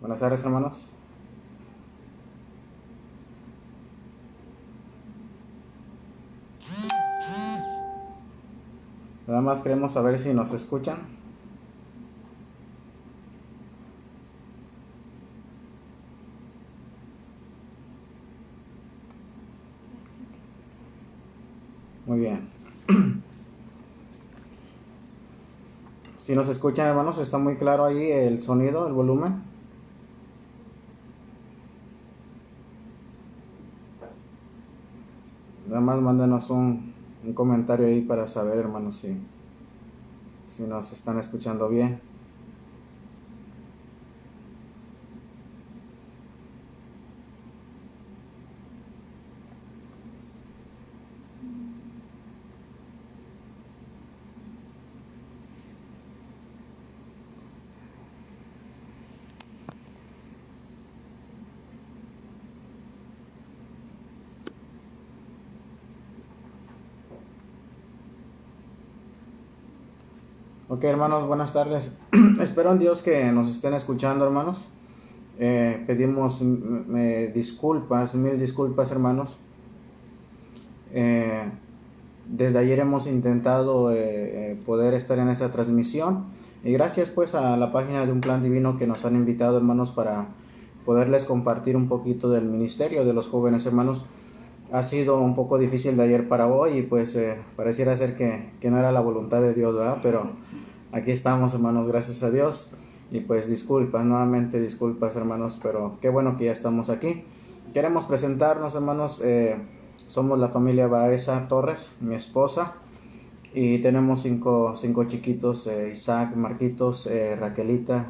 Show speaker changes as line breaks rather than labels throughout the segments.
Buenas tardes, hermanos. Nada más queremos saber si nos escuchan. Muy bien. Si nos escuchan, hermanos, está muy claro ahí el sonido, el volumen. Nada más mándenos un comentario ahí para saber, hermanos, si nos están escuchando bien. Ok, hermanos, buenas tardes. Espero en Dios que nos estén escuchando, hermanos. Pedimos disculpas, mil disculpas, hermanos. Desde ayer hemos intentado poder estar en esta transmisión. Y gracias pues a la página de Un Plan Divino que nos han invitado, hermanos, para poderles compartir un poquito del ministerio de los jóvenes, hermanos. Ha sido un poco difícil de ayer para hoy y pues pareciera ser que no era la voluntad de Dios, ¿verdad? Pero aquí estamos, hermanos, gracias a Dios. Y pues disculpas, nuevamente disculpas, hermanos, pero qué bueno que ya estamos aquí. Queremos presentarnos, hermanos. Somos la familia Baeza Torres, mi esposa. Y tenemos cinco chiquitos, Isaac, Marquitos, Raquelita,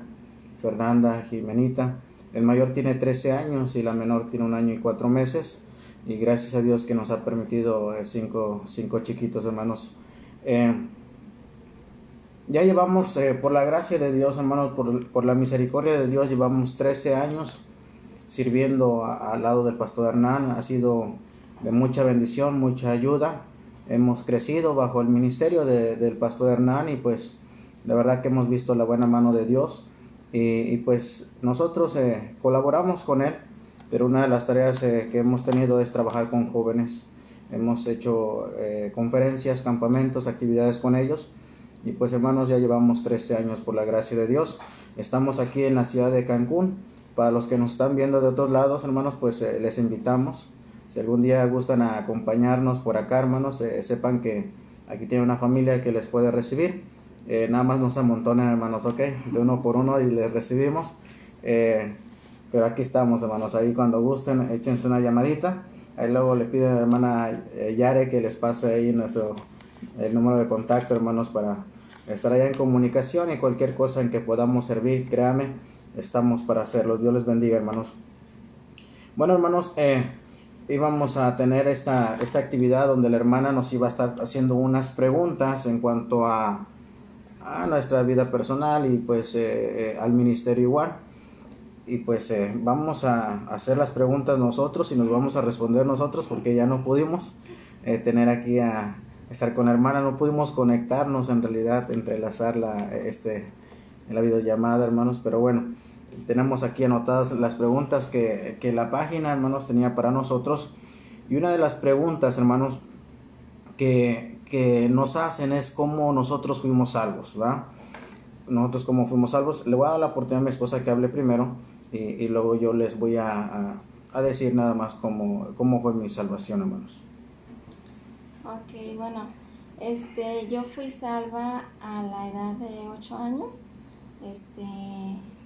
Fernanda, Jimenita. El mayor tiene 13 años y la menor tiene 1 año y 4 meses. Y gracias a Dios que nos ha permitido cinco chiquitos, hermanos. Ya llevamos, por la gracia de Dios, hermanos, por la misericordia de Dios, llevamos 13 años sirviendo al lado del pastor Hernán. Ha sido de mucha bendición, mucha ayuda. Hemos crecido bajo el ministerio del pastor Hernán y pues la verdad que hemos visto la buena mano de Dios y pues nosotros colaboramos con él, pero una de las tareas que hemos tenido es trabajar con jóvenes. Hemos hecho conferencias, campamentos, actividades con ellos y pues hermanos, ya llevamos 13 años por la gracia de Dios. Estamos aquí en la ciudad de Cancún. Para los que nos están viendo de otros lados, hermanos, pues les invitamos. Si algún día gustan acompañarnos por acá, hermanos, sepan que aquí tiene una familia que les puede recibir. Nada más nos amontonen, hermanos, ok, de uno por uno y les recibimos. Pero aquí estamos, hermanos, ahí cuando gusten, échense una llamadita. Ahí luego le pido a la hermana Yare que les pase ahí el número de contacto, hermanos, para estar allá en comunicación y cualquier cosa en que podamos servir, créame, estamos para hacerlo. Dios les bendiga, hermanos. Bueno, hermanos, íbamos a tener esta actividad donde la hermana nos iba a estar haciendo unas preguntas en cuanto a nuestra vida personal y pues al ministerio igual. Y pues vamos a hacer las preguntas nosotros y nos vamos a responder nosotros porque ya no pudimos tener aquí a estar con la hermana, no pudimos conectarnos en realidad, entrelazar en la videollamada, hermanos, pero bueno, tenemos aquí anotadas las preguntas que la página, hermanos, tenía para nosotros. Y una de las preguntas, hermanos, que nos hacen es cómo nosotros fuimos salvos, ¿verdad? Nosotros cómo fuimos salvos. Le voy a dar la oportunidad a mi esposa que hable primero y luego yo les voy a decir nada más cómo fue mi salvación, hermanos.
Ok, bueno, yo fui salva a la edad de 8 años.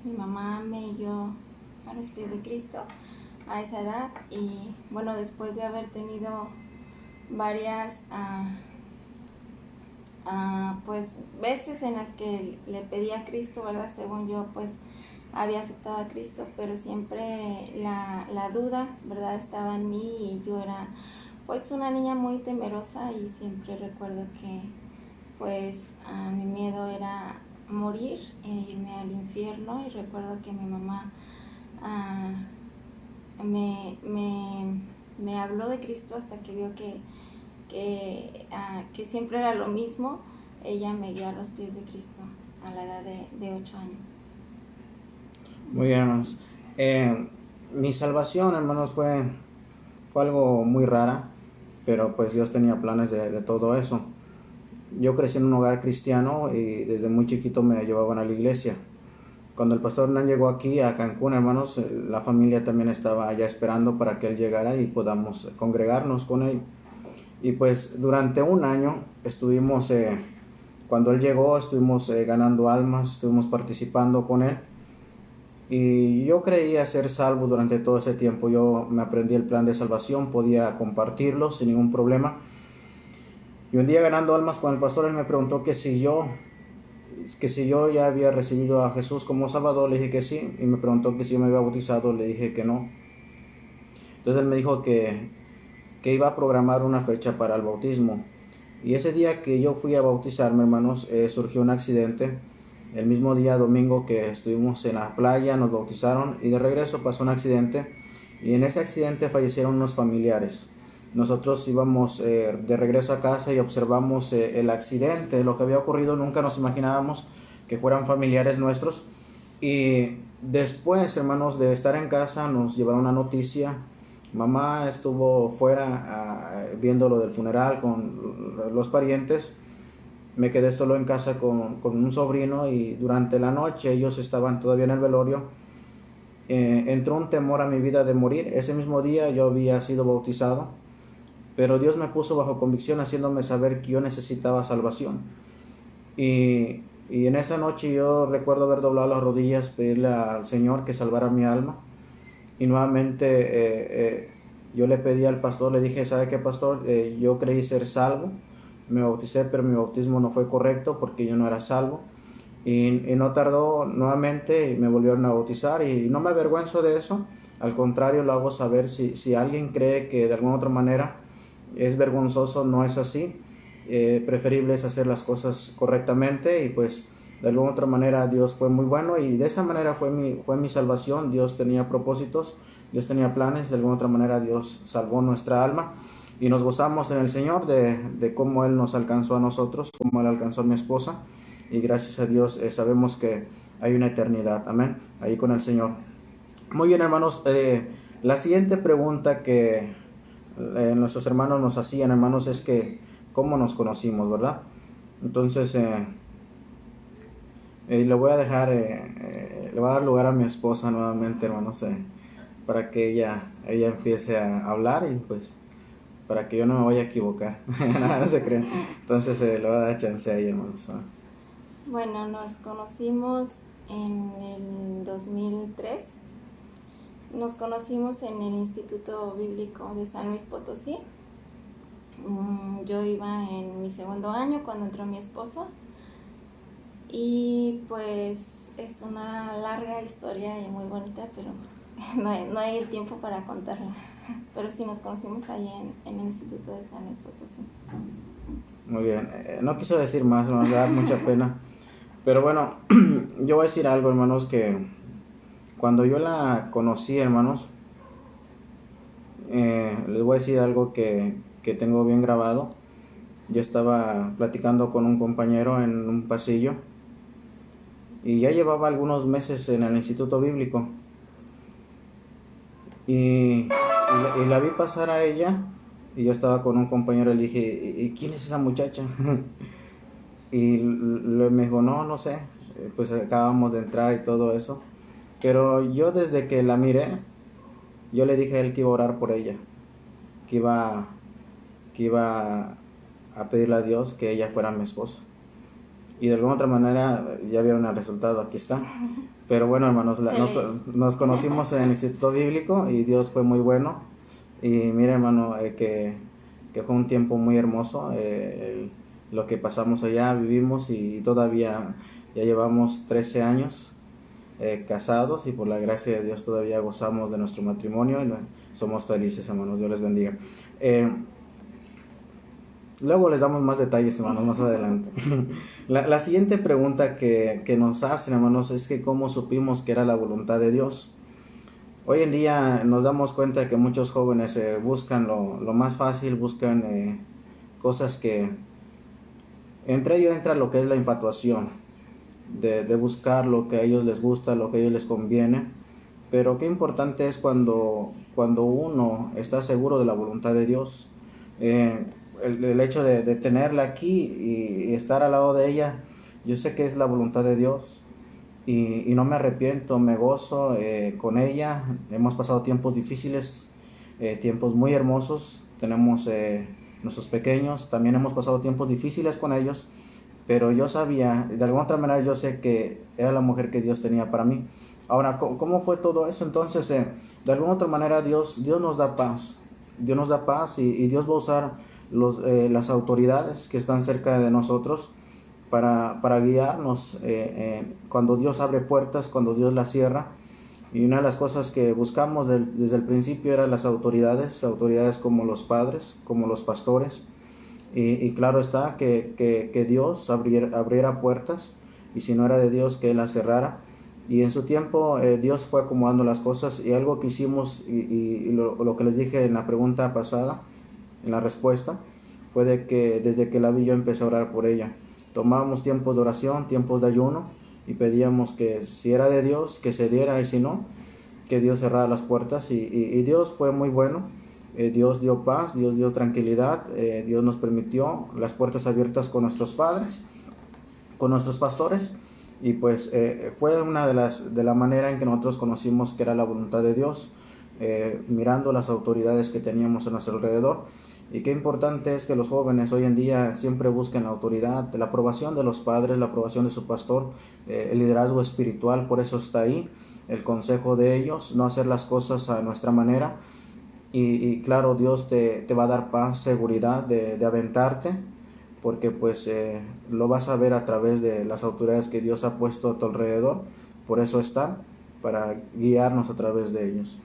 Mi mamá me dio a los pies de Cristo a esa edad y bueno, después de haber tenido varias pues veces en las que le pedí a Cristo, ¿verdad? Según yo pues había aceptado a Cristo, pero siempre la duda, ¿verdad? Estaba en mí y yo era pues una niña muy temerosa y siempre recuerdo que pues mi miedo era morir e irme al infierno y recuerdo que mi mamá me habló de Cristo hasta que vio que siempre era lo mismo. Ella me guió a los pies de Cristo a la edad de 8 años.
Muy bien, hermanos. Mi salvación, hermanos, fue algo muy rara, pero pues Dios tenía planes de todo eso. Yo crecí en un hogar cristiano y desde muy chiquito me llevaban a la iglesia. Cuando el pastor Hernán llegó aquí a Cancún, hermanos, la familia también estaba allá esperando para que él llegara y podamos congregarnos con él. Y pues durante un año estuvimos, cuando él llegó, estuvimos ganando almas, estuvimos participando con él. Y yo creía ser salvo durante todo ese tiempo. Yo me aprendí el plan de salvación, podía compartirlo sin ningún problema. Y un día ganando almas con el pastor, él me preguntó que si yo ya había recibido a Jesús como Salvador. Le dije que sí. Y me preguntó que si yo me había bautizado. Le dije que no. Entonces él me dijo que iba a programar una fecha para el bautismo. Y ese día que yo fui a bautizarme, hermanos, surgió un accidente. El mismo día, domingo, que estuvimos en la playa, nos bautizaron y de regreso pasó un accidente. Y en ese accidente fallecieron unos familiares. Nosotros íbamos de regreso a casa y observamos el accidente, lo que había ocurrido. Nunca nos imaginábamos que fueran familiares nuestros. Y después, hermanos, de estar en casa, nos llevaron una noticia. Mamá estuvo fuera viendo lo del funeral con los parientes. Me quedé solo en casa con un sobrino y durante la noche ellos estaban todavía en el velorio. Entró un temor a mi vida de morir. Ese mismo día yo había sido bautizado, pero Dios me puso bajo convicción haciéndome saber que yo necesitaba salvación. Y en esa noche yo recuerdo haber doblado las rodillas, pedirle al Señor que salvara mi alma. Y nuevamente yo le pedí al pastor, le dije, ¿sabe qué, pastor? Yo creí ser salvo, me bauticé, pero mi bautismo no fue correcto porque yo no era salvo. Y no tardó nuevamente y me volvieron a bautizar y no me avergüenzo de eso. Al contrario, lo hago saber si alguien cree que de alguna otra manera es vergonzoso, no es así. Preferible es hacer las cosas correctamente y pues de alguna otra manera Dios fue muy bueno y de esa manera fue mi salvación. Dios tenía propósitos, Dios tenía planes, de alguna otra manera Dios salvó nuestra alma y nos gozamos en el Señor de cómo Él nos alcanzó a nosotros, cómo Él alcanzó a mi esposa y gracias a Dios sabemos que hay una eternidad, amén, ahí con el Señor. Muy bien, hermanos, la siguiente pregunta que nuestros hermanos nos hacían, hermanos, es que cómo nos conocimos, ¿verdad? Entonces le voy a dejar, le voy a dar lugar a mi esposa nuevamente, hermanos, para que ella empiece a hablar y pues para que yo no me vaya a equivocar. Nada, no se creen. Entonces le voy a dar chance a ella, hermanos.
Bueno, nos conocimos en el 2003. Nos conocimos en el Instituto Bíblico de San Luis Potosí. Yo iba en mi segundo año cuando entró mi esposo. Y pues es una larga historia y muy bonita, pero no hay el tiempo para contarla. Pero sí nos conocimos ahí en el Instituto de San Luis Potosí.
Muy bien. No quiso decir más, me va a dar mucha pena. Pero bueno, yo voy a decir algo, hermanos, que cuando yo la conocí, hermanos, les voy a decir algo que tengo bien grabado. Yo estaba platicando con un compañero en un pasillo y ya llevaba algunos meses en el Instituto Bíblico y la vi pasar a ella y yo estaba con un compañero y le dije, ¿y quién es esa muchacha? Y me dijo, no sé, pues acabamos de entrar y todo eso, pero yo desde que la miré, yo le dije a él que iba a orar por ella, que iba a pedirle a Dios que ella fuera mi esposa. Y de alguna otra manera ya vieron el resultado, aquí está. Pero bueno, hermanos, nos conocimos en el Instituto Bíblico y Dios fue muy bueno. Y mire, hermano, que fue un tiempo muy hermoso. Lo que pasamos allá, vivimos y todavía ya llevamos 13 años casados y por la gracia de Dios todavía gozamos de nuestro matrimonio y somos felices, hermanos. Dios les bendiga. Luego les damos más detalles, hermanos, más adelante. La siguiente pregunta que nos hacen, hermanos, es que cómo supimos que era la voluntad de Dios. Hoy en día nos damos cuenta de que muchos jóvenes buscan lo más fácil, buscan cosas que... Entre ello entra lo que es la infatuación. de buscar lo que a ellos les gusta, lo que a ellos les conviene. Pero qué importante es cuando uno está seguro de la voluntad de Dios. El hecho de tenerla aquí y estar al lado de ella, yo sé que es la voluntad de Dios y no me arrepiento, me gozo con ella. Hemos pasado tiempos difíciles, tiempos muy hermosos. Tenemos nuestros pequeños, también hemos pasado tiempos difíciles con ellos, pero yo sabía, de alguna otra manera yo sé que era la mujer que Dios tenía para mí. Ahora, ¿cómo fue todo eso? Entonces, de alguna otra manera Dios nos da paz. Dios nos da paz y Dios va a usar las autoridades que están cerca de nosotros para guiarnos cuando Dios abre puertas, cuando Dios las cierra. Y una de las cosas que buscamos desde el principio eran las autoridades como los padres, como los pastores. Y claro está que Dios abriera puertas, y si no era de Dios, que Él las cerrara. Y en su tiempo Dios fue acomodando las cosas, y algo que hicimos, y lo que les dije en la pregunta pasada, en la respuesta, fue de que desde que la vi yo empecé a orar por ella. Tomábamos tiempos de oración, tiempos de ayuno, y pedíamos que si era de Dios, que se diera, y si no, que Dios cerrara las puertas. Y Dios fue muy bueno. Dios dio paz, Dios dio tranquilidad, Dios nos permitió las puertas abiertas con nuestros padres, con nuestros pastores, y pues fue una de la manera en que nosotros conocimos que era la voluntad de Dios, mirando las autoridades que teníamos a nuestro alrededor. Y qué importante es que los jóvenes hoy en día siempre busquen la autoridad, la aprobación de los padres, la aprobación de su pastor, el liderazgo espiritual, por eso está ahí el consejo de ellos, no hacer las cosas a nuestra manera. Y claro, Dios te va a dar paz, seguridad de aventarte, porque pues lo vas a ver a través de las autoridades que Dios ha puesto a tu alrededor. Por eso están, para guiarnos a través de ellos.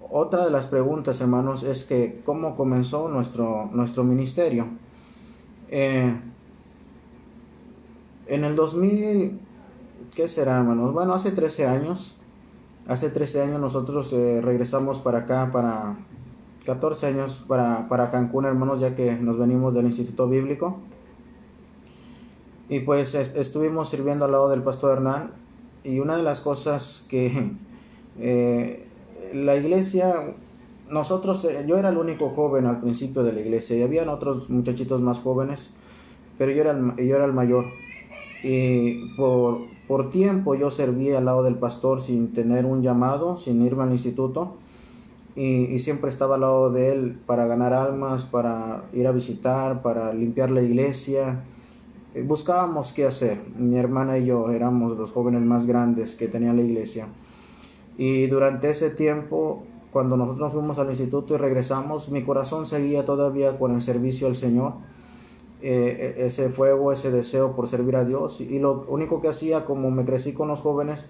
Otra de las preguntas, hermanos, es que ¿cómo comenzó nuestro ministerio? En el 2000, ¿qué será, hermanos? Bueno, hace 13 años. Hace 13 años nosotros regresamos para acá, para 14 años, para Cancún, hermanos, ya que nos venimos del Instituto Bíblico. Y pues estuvimos sirviendo al lado del pastor Hernán. Y una de las cosas que la iglesia, nosotros, yo era el único joven al principio de la iglesia, y habían otros muchachitos más jóvenes, pero yo era el mayor. Y por tiempo yo serví al lado del pastor sin tener un llamado, sin irme al instituto, y siempre estaba al lado de él para ganar almas, para ir a visitar, para limpiar la iglesia. Buscábamos qué hacer. Mi hermana y yo éramos los jóvenes más grandes que tenía la iglesia. Y durante ese tiempo, cuando nosotros fuimos al instituto y regresamos, mi corazón seguía todavía con el servicio al Señor. Ese fuego, ese deseo por servir a Dios, y lo único que hacía, como me crecí con los jóvenes,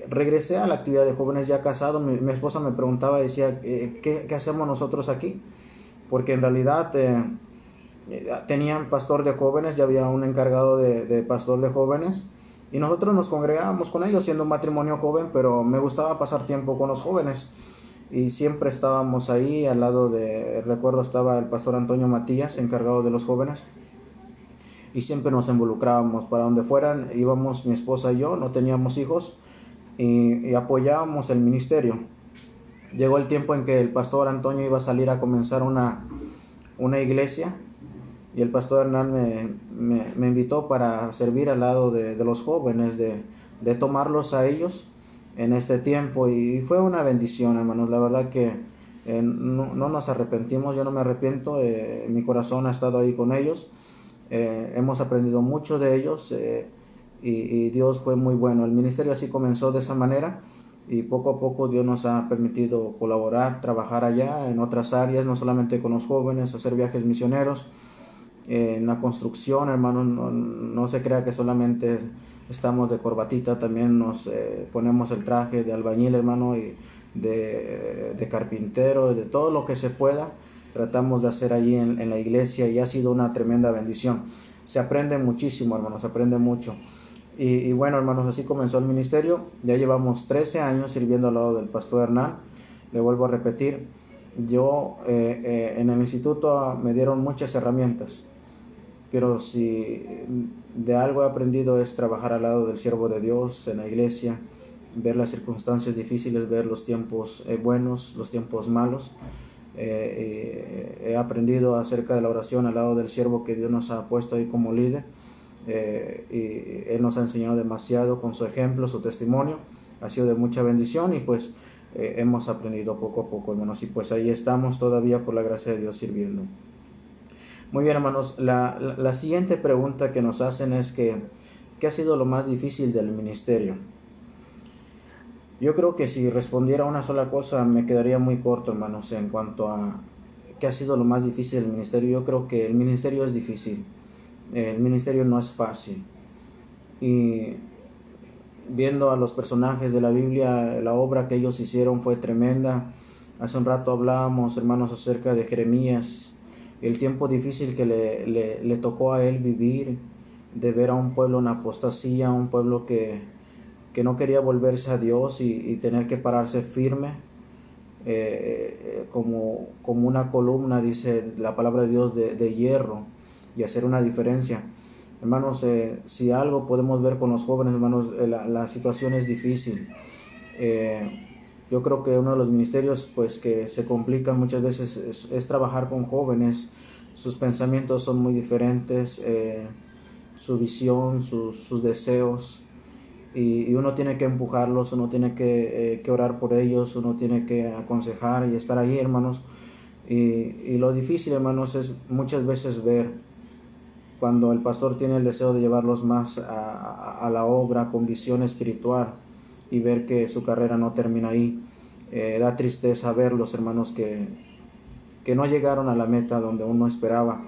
regresé a la actividad de jóvenes ya casado. Mi esposa me preguntaba, decía, ¿qué hacemos nosotros aquí? Porque en realidad tenían pastor de jóvenes, ya había un encargado de pastor de jóvenes, y nosotros nos congregábamos con ellos siendo un matrimonio joven, pero me gustaba pasar tiempo con los jóvenes. Y siempre estábamos ahí al lado recuerdo estaba el pastor Antonio Matías, encargado de los jóvenes, y siempre nos involucrábamos. Para donde fueran íbamos mi esposa y yo, no teníamos hijos, y apoyábamos el ministerio. Llegó el tiempo en que el pastor Antonio iba a salir a comenzar una iglesia, y el pastor Hernán me invitó para servir al lado de los jóvenes, de tomarlos a ellos en este tiempo, y fue una bendición, hermanos. La verdad que no nos arrepentimos, yo no me arrepiento, mi corazón ha estado ahí con ellos, hemos aprendido mucho de ellos, y Dios fue muy bueno. El ministerio así comenzó de esa manera, y poco a poco Dios nos ha permitido colaborar, trabajar allá en otras áreas, no solamente con los jóvenes, hacer viajes misioneros, en la construcción, hermano. No se crea que solamente estamos de corbatita, también nos ponemos el traje de albañil, hermano, y de carpintero, de todo lo que se pueda, tratamos de hacer allí en la iglesia, y ha sido una tremenda bendición. Se aprende muchísimo, hermanos, se aprende mucho. Y bueno, hermanos, así comenzó el ministerio. Ya llevamos 13 años sirviendo al lado del pastor Hernán. Le vuelvo a repetir, yo en el instituto me dieron muchas herramientas. pero si de algo he aprendido es trabajar al lado del siervo de Dios en la iglesia, ver las circunstancias difíciles, ver los tiempos buenos, los tiempos malos. He aprendido acerca de la oración al lado del siervo que Dios nos ha puesto ahí como líder. Y Él nos ha enseñado demasiado con su ejemplo, su testimonio. Ha sido de mucha bendición y pues hemos aprendido poco a poco, hermanos. Y pues ahí estamos todavía por la gracia de Dios sirviendo. Muy bien, hermanos. La siguiente pregunta que nos hacen es que ¿qué ha sido lo más difícil del ministerio? Yo creo que si respondiera una sola cosa me quedaría muy corto, hermanos, en cuanto a qué ha sido lo más difícil del ministerio. Yo creo que el ministerio es difícil, el ministerio no es fácil. Y viendo a los personajes de la Biblia, la obra que ellos hicieron fue tremenda. Hace un rato hablábamos, hermanos, acerca de Jeremías, el tiempo difícil que le tocó a él vivir, de ver a un pueblo en apostasía, un pueblo que no quería volverse a Dios y tener que pararse firme, como una columna, dice la palabra de Dios, de hierro, y hacer una diferencia. Hermanos, si algo podemos ver con los jóvenes, hermanos, la situación es difícil. Yo creo que uno de los ministerios pues que se complican muchas veces es trabajar con jóvenes. Sus pensamientos son muy diferentes, su visión, sus deseos, y uno tiene que empujarlos, uno tiene que orar por ellos, uno tiene que aconsejar y estar ahí, hermanos. Y lo difícil, hermanos, es muchas veces ver cuando el pastor tiene el deseo de llevarlos más a la obra con visión espiritual y ver que su carrera no termina ahí. Da tristeza verlos, hermanos, que no llegaron a la meta donde uno esperaba.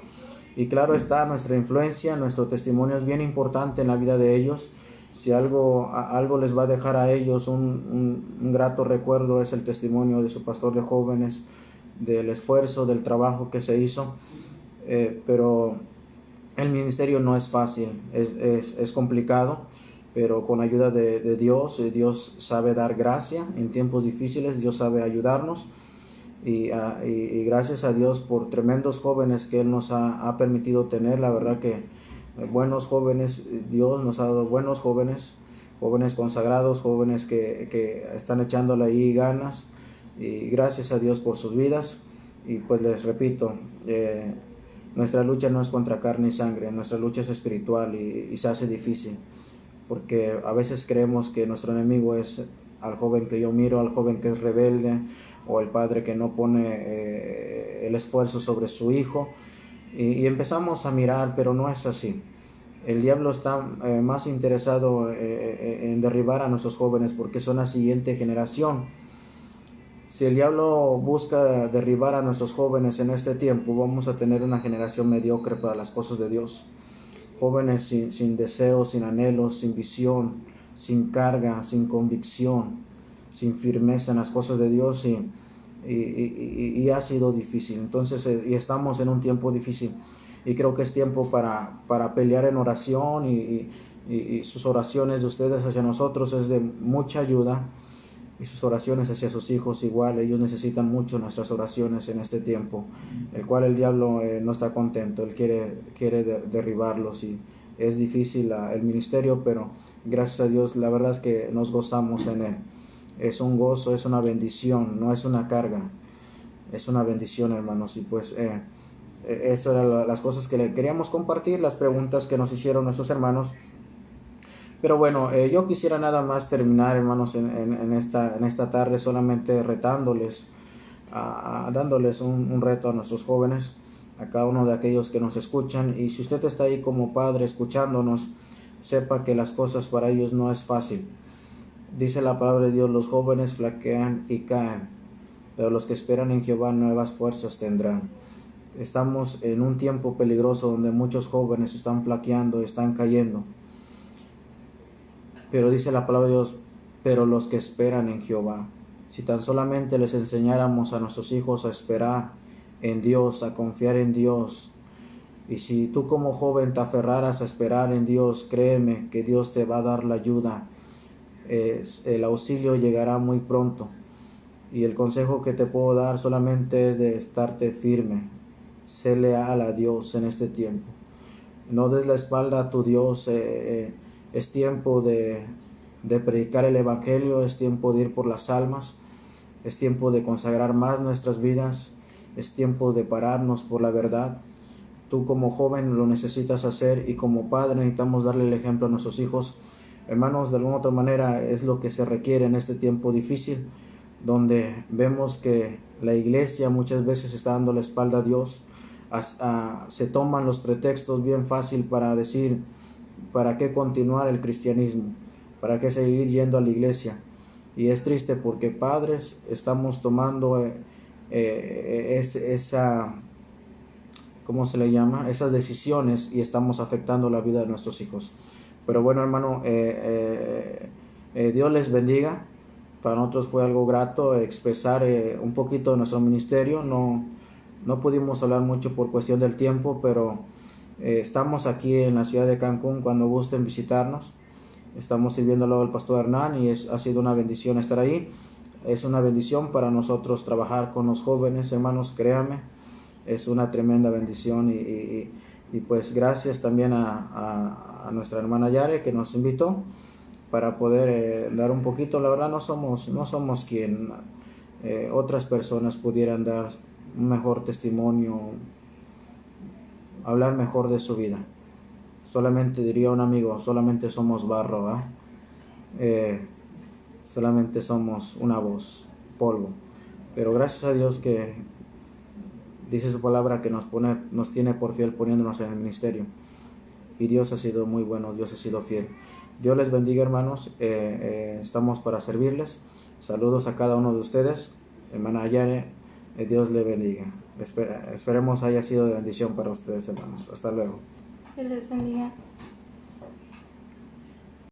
Y claro está, nuestra influencia, nuestro testimonio es bien importante en la vida de ellos. Si algo les va a dejar a ellos un grato recuerdo, es el testimonio de su pastor de jóvenes, del esfuerzo, del trabajo que se hizo. Pero el ministerio no es fácil, es complicado, pero con ayuda de Dios, Dios sabe dar gracia en tiempos difíciles, Dios sabe ayudarnos. Y gracias a Dios por tremendos jóvenes que Él nos ha permitido tener. La verdad que buenos jóvenes, Dios nos ha dado buenos jóvenes, jóvenes consagrados, jóvenes que están echándole ahí ganas, y gracias a Dios por sus vidas. Y pues les repito, nuestra lucha no es contra carne y sangre, nuestra lucha es espiritual, y se hace difícil, porque a veces creemos que nuestro enemigo es al joven que yo miro, al joven que es rebelde, o el padre que no pone el esfuerzo sobre su hijo, y empezamos a mirar, pero no es así. El diablo está más interesado en derribar a nuestros jóvenes, porque son la siguiente generación. Si el diablo busca derribar a nuestros jóvenes en este tiempo, vamos a tener una generación mediocre para las cosas de Dios. Jóvenes sin deseos, sin anhelos, sin visión, sin carga, sin convicción, sin firmeza en las cosas de Dios, y ha sido difícil. Entonces, y estamos en un tiempo difícil, y creo que es tiempo para pelear en oración, y sus oraciones de ustedes hacia nosotros es de mucha ayuda, y sus oraciones hacia sus hijos igual. Ellos necesitan mucho nuestras oraciones en este tiempo, el cual el diablo no está contento. Él quiere derribarlos, y es difícil el ministerio, pero gracias a Dios la verdad es que nos gozamos en él. Es un gozo, es una bendición, no es una carga, es una bendición, hermanos. Y pues eso eran las cosas que le queríamos compartir, las preguntas que nos hicieron nuestros hermanos. Pero bueno, yo quisiera nada más terminar, hermanos, en esta tarde, solamente retándoles, dándoles un reto a nuestros jóvenes, a cada uno de aquellos que nos escuchan. Y si usted está ahí como padre escuchándonos, sepa que las cosas para ellos no es fácil. Dice la palabra de Dios: los jóvenes flaquean y caen, pero los que esperan en Jehová nuevas fuerzas tendrán. Estamos en un tiempo peligroso donde muchos jóvenes están flaqueando, están cayendo. Pero dice la palabra de Dios: pero los que esperan en Jehová. Si tan solamente les enseñáramos a nuestros hijos a esperar en Dios, a confiar en Dios, y si tú como joven te aferraras a esperar en Dios, créeme que Dios te va a dar la ayuda. El auxilio llegará muy pronto, y el consejo que te puedo dar solamente es de estarte firme, sé leal a Dios en este tiempo. no des la espalda a tu Dios. Es tiempo de predicar el Evangelio, es tiempo de ir por las almas, es tiempo de consagrar más nuestras vidas, es tiempo de pararnos por la verdad. Tú como joven lo necesitas hacer, y como padre necesitamos darle el ejemplo a nuestros hijos. Hermanos, de alguna otra manera es lo que se requiere en este tiempo difícil, donde vemos que la iglesia muchas veces está dando la espalda a Dios. Se toman los pretextos bien fácil para decir, ¿para qué continuar el cristianismo? ¿Para qué seguir yendo a la iglesia? Y es triste porque padres estamos tomando esa, ¿cómo se le llama? Esas decisiones, y estamos afectando la vida de nuestros hijos. Pero bueno, hermano, Dios les bendiga. Para nosotros fue algo grato expresar un poquito de nuestro ministerio. No pudimos hablar mucho por cuestión del tiempo, pero estamos aquí en la ciudad de Cancún cuando gusten visitarnos. Estamos sirviendo al lado del pastor Hernán, y ha sido una bendición estar ahí. Es una bendición para nosotros trabajar con los jóvenes, hermanos, créanme. Es una tremenda bendición, y pues gracias también a nuestra hermana Yare, que nos invitó para poder dar un poquito. La verdad no somos quien otras personas pudieran dar un mejor testimonio, hablar mejor de su vida. Solamente diría un amigo, solamente somos barro, solamente somos una voz, polvo. Pero gracias a Dios que dice su palabra que nos tiene por fiel poniéndonos en el ministerio. Y Dios ha sido muy bueno, Dios ha sido fiel. Dios les bendiga, hermanos. Estamos para servirles. Saludos a cada uno de ustedes. Hermana Ayare, Dios le bendiga. Esperemos haya sido de bendición para ustedes, hermanos. Hasta luego.
Que les bendiga.